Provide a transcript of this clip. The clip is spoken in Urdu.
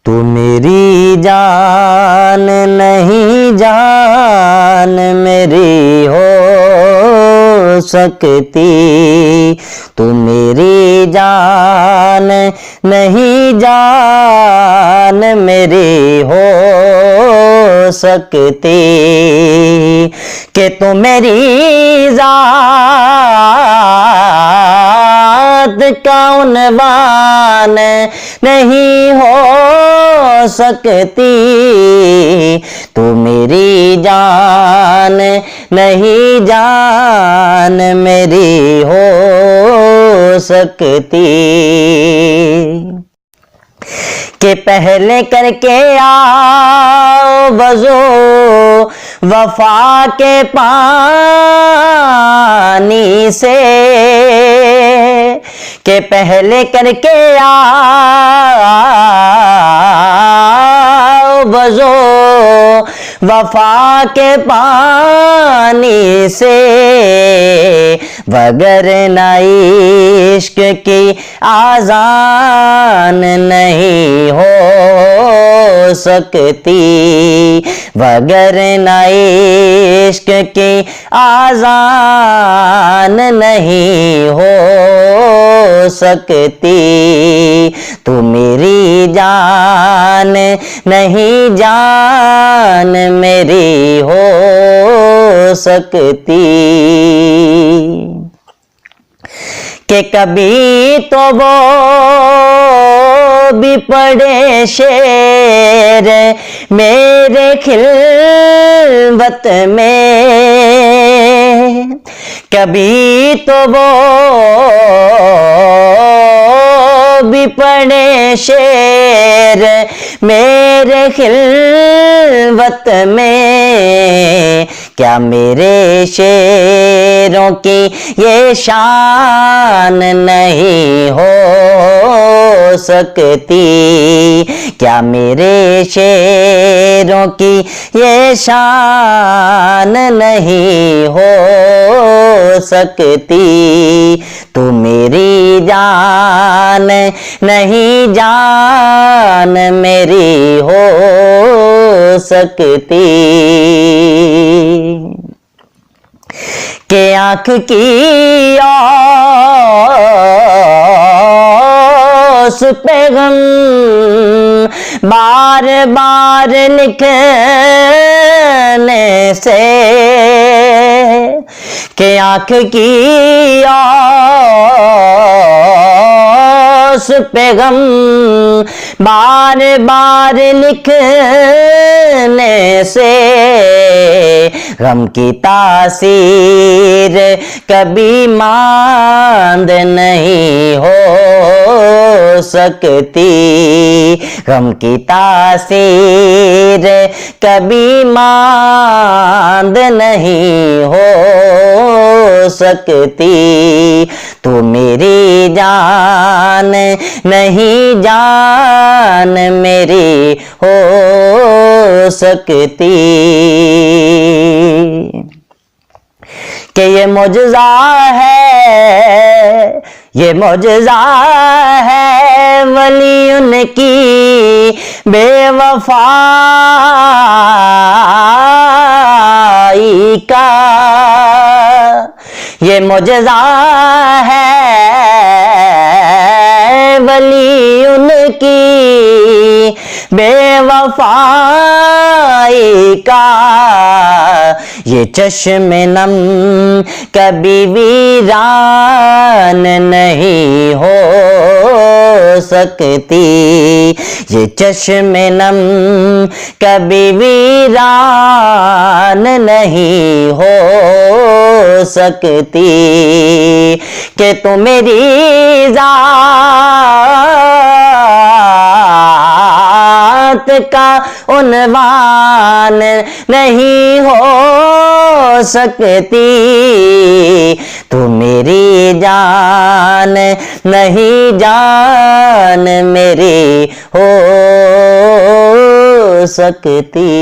تو میری جان نہیں جان میری ہو سکتی، تو میری جان نہیں جان میری ہو سکتی، کہ تو میری ذات کا عنوان نہیں ہو سکتی، تو میری جان نہیں جان میری ہو سکتی، کہ پہلے کر کے آؤ وضو وفا کے پانی سے، کہ پہلے کر کے آؤ وضو وفا کے پانی سے، وگرنہ عشق کی آذان نہیں ہو سکتی، وگرنہ عشق کی آذان نہیں ہو سکتی، تو میری جان نہیں جان میری ہو سکتی، کہ کبھی تو وہ بھی پڑے شعر میرے خلوت میں، کبھی تو وہ بھی پڑے شعر میرے خلوت میں، کیا میرے شعروں کی یہ شان نہیں ہو سکتی، کیا میرے شعروں کی یہ شان نہیں ہو سکتی، تو میری جان نہیں جان میری ہو سکتی، کہ آنکھ کی اوس پہ غم بار بار لکھنے سے، کہ آنکھ کی اوس پہ غم بار بار لکھنے سے، غم کی تاثیر کبھی ماند نہیں ہو سکتی، غم کی تاثیر کبھی ماند نہیں ہو سکتی، تو میری جان نہیں جان میری ہو سکتی، کہ یہ معجزہ ہے، یہ معجزہ ہے ولی ان کی بے وفائی کا، یہ معجزہ ہے ولی ان کی بے وفائی کا، یہ چشم نم کبھی ویران نہیں ہو سکتی، یہ چشم نم کبھی ویران نہیں ہو سکتی، کہ تو میری ذات کا عنوان نہیں ہو سکتی، تو میری جان نہیں جان میری ہو سکتی۔